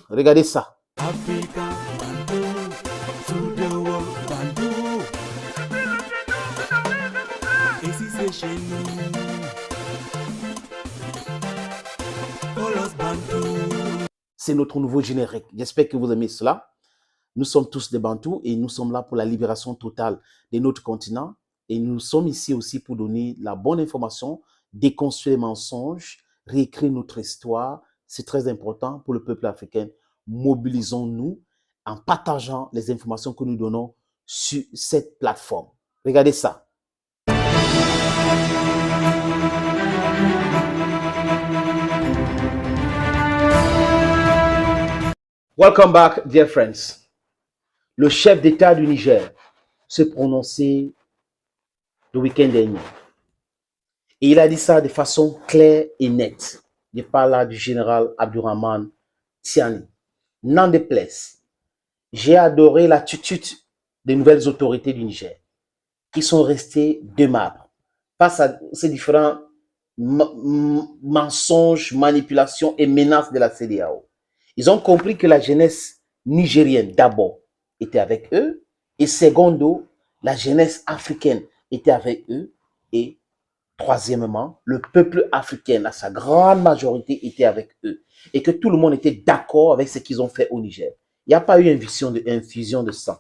Regardez ça. Africa, Bantu, to the world, Bantu. Et si c'est chez nous, call us Bantu. C'est notre nouveau générique. J'espère que vous aimez cela. Nous sommes tous des Bantous et nous sommes là pour la libération totale de notre continent. Et nous sommes ici aussi pour donner la bonne information, déconstruire les mensonges, réécrire notre histoire. C'est très important pour le peuple africain. Mobilisons-nous en partageant les informations que nous donnons sur cette plateforme. Regardez ça. Welcome back, dear friends. Le chef d'État du Niger s'est prononcé le week-end dernier. Et il a dit ça de façon claire et nette. Je parle là du général Abdourahmane Tiani. N'en déplaise, j'ai adoré l'attitude des nouvelles autorités du Niger qui sont restées de marbre face à ces différents mensonges, manipulations et menaces de la CEDEAO. Ils ont compris que la jeunesse nigérienne d'abord était avec eux et secondo, la jeunesse africaine était avec eux et troisièmement, le peuple africain, à sa grande majorité, était avec eux et que tout le monde était d'accord avec ce qu'ils ont fait au Niger. Il n'y a pas eu infusion de sang.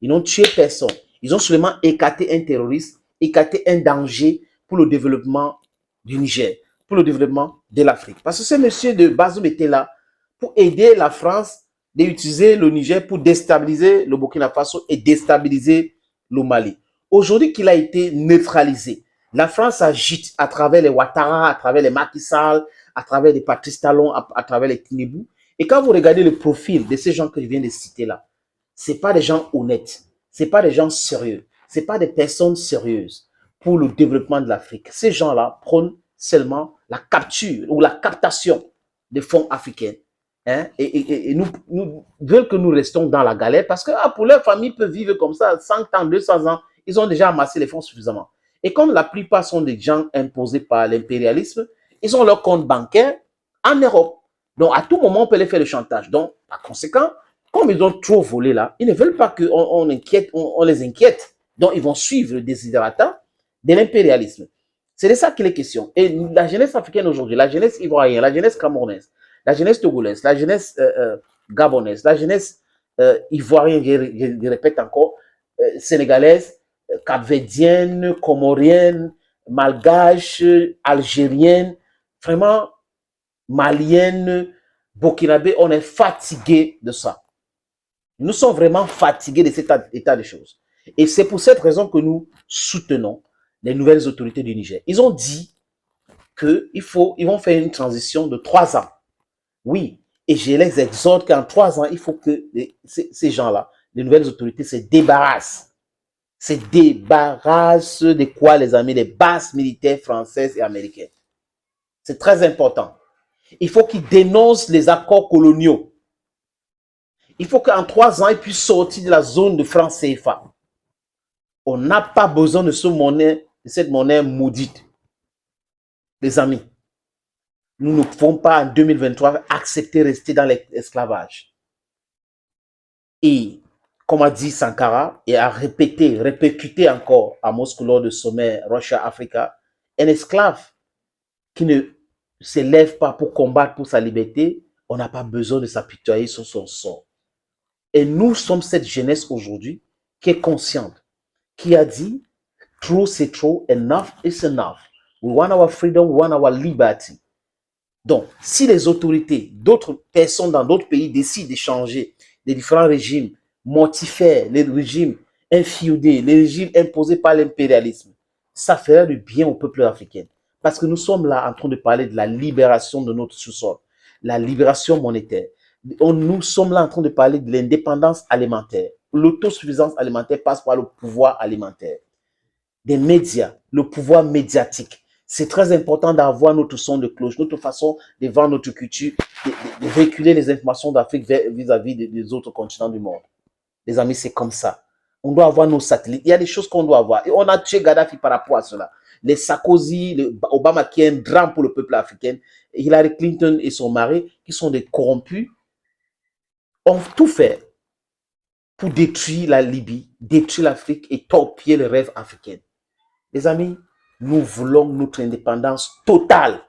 Ils n'ont tué personne. Ils ont seulement écarté un terroriste, écarté un danger pour le développement du Niger, pour le développement de l'Afrique. Parce que ce monsieur de Bazoum était là pour aider la France d'utiliser le Niger pour déstabiliser le Burkina Faso et déstabiliser le Mali. Aujourd'hui qu'il a été neutralisé, la France agite à travers les Ouattara, à travers les Macky Sall, à travers les Patrice Talon, à travers les Tinubu. Et quand vous regardez le profil de ces gens que je viens de citer là, ce n'est pas des gens honnêtes, ce n'est pas des gens sérieux, ce n'est pas des personnes sérieuses pour le développement de l'Afrique. Ces gens-là prônent seulement la capture ou la captation des fonds africains. Hein, et nous veulent que nous restons dans la galère parce que pour leur famille peut vivre comme ça 100 ans, 200 ans, ils ont déjà amassé les fonds suffisamment. Et comme la plupart sont des gens imposés par l'impérialisme, ils ont leur compte bancaire en Europe. Donc à tout moment, on peut les faire le chantage. Donc par conséquent, comme ils ont trop volé là, ils ne veulent pas qu'on les inquiète. Donc ils vont suivre le desiderata de l'impérialisme. C'est de ça qu'il est question. Et la jeunesse africaine aujourd'hui, la jeunesse ivoirienne, la jeunesse camerounaise, la jeunesse togolaise, la jeunesse gabonaise, la jeunesse ivoirienne, je répète encore, sénégalaise, capverdienne, comorienne, malgache, algérienne, vraiment malienne, burkinabé, on est fatigué de ça. Nous sommes vraiment fatigués de cet état de choses. Et c'est pour cette raison que nous soutenons les nouvelles autorités du Niger. Ils ont dit qu'ils vont faire une transition de 3 ans. Oui, et je les exhorte qu'en 3 ans, il faut que ces gens-là, les nouvelles autorités, se débarrassent. Se débarrassent de quoi, les amis? Des bases militaires françaises et américaines. C'est très important. Il faut qu'ils dénoncent les accords coloniaux. Il faut qu'en 3 ans, ils puissent sortir de la zone de franc CFA. On n'a pas besoin de cette monnaie maudite. Les amis, nous ne pouvons pas en 2023 accepter de rester dans l'esclavage. Et comme a dit Sankara, et a répété encore à Moscou lors du sommet Russia-Africa, un esclave qui ne se lève pas pour combattre pour sa liberté, on n'a pas besoin de s'apitoyer sur son sort. Et nous sommes cette jeunesse aujourd'hui qui est consciente, qui a dit, true c'est true, enough is enough. We want our freedom, we want our liberty. Donc, si les autorités, d'autres personnes dans d'autres pays décident de changer les différents régimes mortifères, les régimes inféodés, les régimes imposés par l'impérialisme, ça fera du bien au peuple africain. Parce que nous sommes là en train de parler de la libération de notre sous-sol, la libération monétaire. Nous sommes là en train de parler de l'indépendance alimentaire. L'autosuffisance alimentaire passe par le pouvoir alimentaire. Des médias, le pouvoir médiatique. C'est très important d'avoir notre son de cloche, notre façon de vendre notre culture, de véhiculer les informations d'Afrique vis-à-vis des autres continents du monde. Les amis, c'est comme ça. On doit avoir nos satellites. Il y a des choses qu'on doit avoir. Et on a tué Gaddafi par rapport à cela. Les Sarkozy, Obama qui est un drame pour le peuple africain, Hillary Clinton et son mari qui sont des corrompus, ont tout fait pour détruire la Libye, détruire l'Afrique et torpiller le rêve africain. Les amis, nous voulons notre indépendance totale.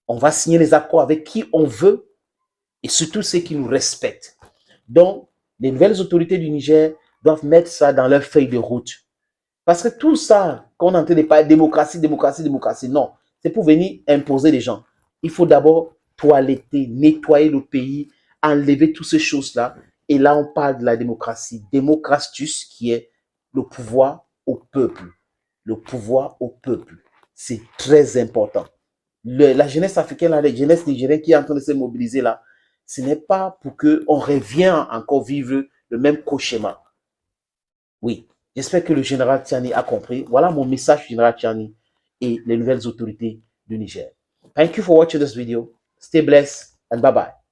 On va signer les accords avec qui on veut et surtout ceux qui nous respectent. Donc, les nouvelles autorités du Niger doivent mettre ça dans leur feuille de route. Parce que tout ça, qu'on est en train de parler démocratie, démocratie, démocratie, non. C'est pour venir imposer les gens. Il faut d'abord toiletter, nettoyer le pays, enlever toutes ces choses-là. Et là, on parle de la démocratie. Démocratus, qui est le pouvoir au peuple. Le pouvoir au peuple. C'est très important. La jeunesse africaine, la jeunesse nigérienne qui est en train de se mobiliser là, ce n'est pas pour qu'on revienne encore vivre le même cauchemar. Oui, j'espère que le général Tiani a compris. Voilà mon message, général Tiani et les nouvelles autorités du Niger. Thank you for watching this video. Stay blessed and bye-bye.